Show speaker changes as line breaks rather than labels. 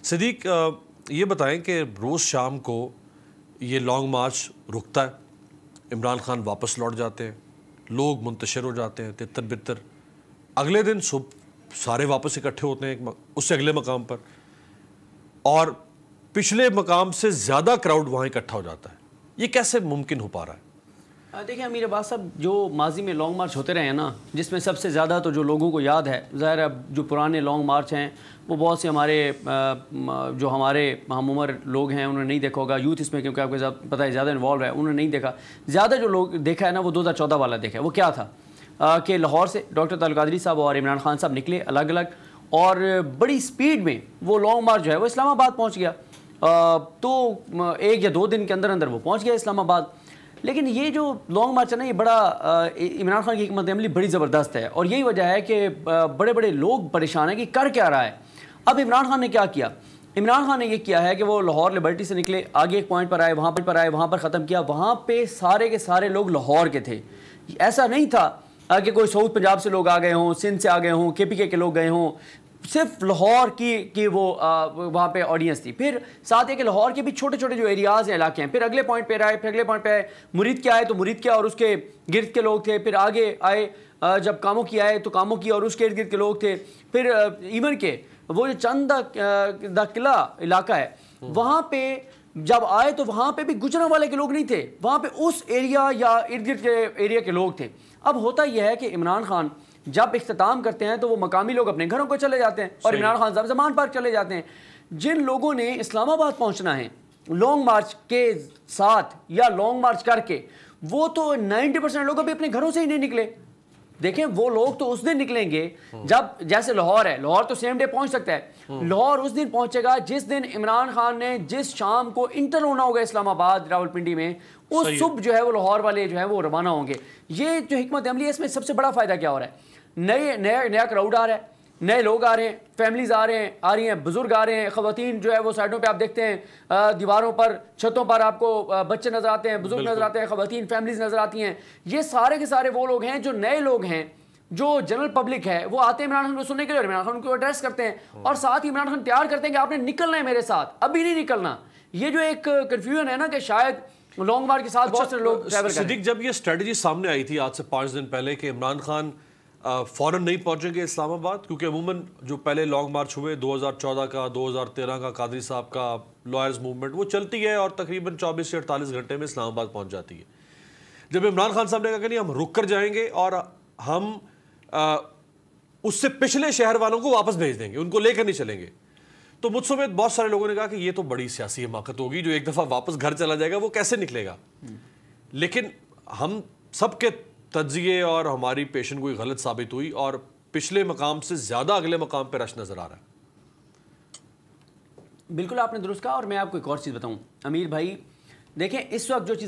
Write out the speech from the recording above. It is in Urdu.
صدیق یہ بتائیں کہ روز شام کو یہ لانگ مارچ رکتا ہے، عمران خان واپس لوٹ جاتے ہیں، لوگ منتشر ہو جاتے ہیں تتر بتر، اگلے دن صبح سارے واپس اکٹھے ہوتے ہیں اس سے اگلے مقام پر، اور پچھلے مقام سے زیادہ کراؤڈ وہاں اکٹھا ہو جاتا ہے. یہ کیسے ممکن ہو پا رہا ہے؟
دیکھیں امیر عباس صاحب، جو ماضی میں لانگ مارچ ہوتے رہے ہیں نا، جس میں سب سے زیادہ تو جو لوگوں کو یاد ہے، ظاہر ہے جو پرانے لانگ مارچ ہیں وہ بہت سے ہمارے ہم عمر لوگ ہیں انہوں نے نہیں دیکھا ہوگا، یوتھ اس میں کیونکہ آپ کو پتہ ہے زیادہ انوالو ہے، انہوں نے نہیں دیکھا. زیادہ جو لوگ دیکھا ہے نا وہ 2014 والا دیکھا ہے. وہ کیا تھا کہ لاہور سے ڈاکٹر طارق القادری صاحب اور عمران خان صاحب نکلے الگ الگ، اور بڑی سپیڈ میں وہ لانگ مارچ جو ہے وہ اسلام آباد پہنچ گیا. تو 1 یا 2 دن کے اندر وہ پہنچ گیا اسلام آباد. لیکن یہ جو لانگ مارچ ہے نا، یہ بڑا عمران خان کی حکمت عملی بڑی زبردست ہے، اور یہی وجہ ہے کہ بڑے بڑے لوگ پریشان ہیں کہ کر کیا رہا ہے. اب عمران خان نے کیا کیا؟ عمران خان نے یہ کیا ہے کہ وہ لاہور لبرٹی سے نکلے، آگے ایک پوائنٹ پر آئے، وہاں پر ختم کیا. وہاں پہ سارے کے سارے لوگ لاہور کے تھے. ایسا نہیں تھا کہ کوئی ساؤتھ پنجاب سے لوگ آ گئے ہوں، سندھ سے آ گئے ہوں، کے لوگ گئے ہوں. صرف لاہور کی وہ وہاں پہ آڈینس تھی. پھر ساتھ ہے کہ لاہور کے بھی چھوٹے چھوٹے جو ایریاز ہیں، علاقے ہیں. پھر اگلے پوائنٹ پہ آئے، مرید کیا آئے تو مرید کیا اور اس کے گرد کے لوگ تھے. پھر آگے آئے جب کاموں کی آئے تو کاموں کی اور اس کے ارد گرد کے لوگ تھے. پھر ایون کے وہ جو چند دا قلعہ علاقہ ہے وہاں پہ جب آئے تو وہاں پہ بھی گجران والے کے لوگ نہیں تھے، وہاں پہ اس ایریا یا ارد گرد کے ایریا کے لوگ تھے. اب ہوتا یہ ہے کہ عمران خان جب اختتام کرتے ہیں تو وہ مقامی لوگ اپنے گھروں کو چلے جاتے ہیں اور عمران خان زمان پارک چلے جاتے ہیں. جن لوگوں نے اسلام آباد پہنچنا ہے لانگ مارچ کے ساتھ یا لانگ مارچ کر کے، وہ تو 90% لوگ ابھی اپنے گھروں سے ہی نہیں نکلے. دیکھیں وہ لوگ تو اس دن نکلیں گے جب، جیسے لاہور ہے، لاہور تو سیم ڈے پہنچ سکتا ہے. لاہور اس دن پہنچے گا جس دن عمران خان نے جس شام کو انٹر ہونا ہوگا اسلام آباد راولپنڈی میں، اس صبح جو ہے وہ لاہور والے جو ہے وہ روانہ ہوں گے. یہ جو حکمت عملی ہے اس میں سب سے بڑا فائدہ کیا ہو رہا ہے؟ نیا کراؤڈ آ رہا ہے، نئے لوگ آ رہے ہیں، فیملیز آ رہی ہیں، بزرگ آ رہے ہیں، خواتین جو ہے وہ سائڈوں پہ آپ دیکھتے ہیں، دیواروں پر، چھتوں پر آپ کو بچے نظر آتے ہیں، بزرگ نظر آتے ہیں، خواتین فیملیز نظر آتی ہیں. یہ سارے کے سارے وہ لوگ ہیں جو نئے لوگ ہیں، جو جنرل پبلک ہے، وہ آتے ہیں عمران خان کو سننے کے لیے اور عمران خان کو ایڈریس کرتے ہیں، اور ساتھ ہی عمران خان تیار کرتے ہیں کہ آپ نے نکلنا ہے میرے ساتھ، ابھی نہیں نکلنا. یہ جو ایک کنفیوژن ہے نا کہ شاید لانگ مارچ کے ساتھ بہت سے لوگ ٹریول کریں.
صدیق، جب یہ اسٹریٹجی سامنے آئی تھی آج سے 5 دن پہلے کہ عمران خان فوراً نہیں پہنچیں گے اسلام آباد، کیونکہ عموماً جو پہلے لانگ مارچ ہوئے 2014 کا، 2013 کا، قادری صاحب کا لائرز موومنٹ، وہ چلتی ہے اور تقریباً 24 سے 48 گھنٹے میں اسلام آباد پہنچ جاتی ہے. جب عمران خان صاحب نے کہا کہ نہیں، ہم رک کر جائیں گے اور ہم اس سے پچھلے شہر والوں کو واپس بھیج دیں گے، ان کو لے کر نہیں چلیں گے، تو مجھ سمیت بہت سارے لوگوں نے کہا کہ یہ تو بڑی سیاسی حماقت ہوگی، جو ایک دفعہ واپس گھر چلا جائے گا وہ کیسے نکلے گا. لیکن ہم سب کے تجزیے اور ہماری پیشن گوئی غلط ثابت ہوئی، اور پچھلے مقام سے زیادہ اگلے مقام پہ رش نظر آ رہا ہے.
بالکل آپ نے درست کہا. اور میں آپ کو ایک اور چیز بتاؤں امیر بھائی، دیکھیں اس وقت جو چیز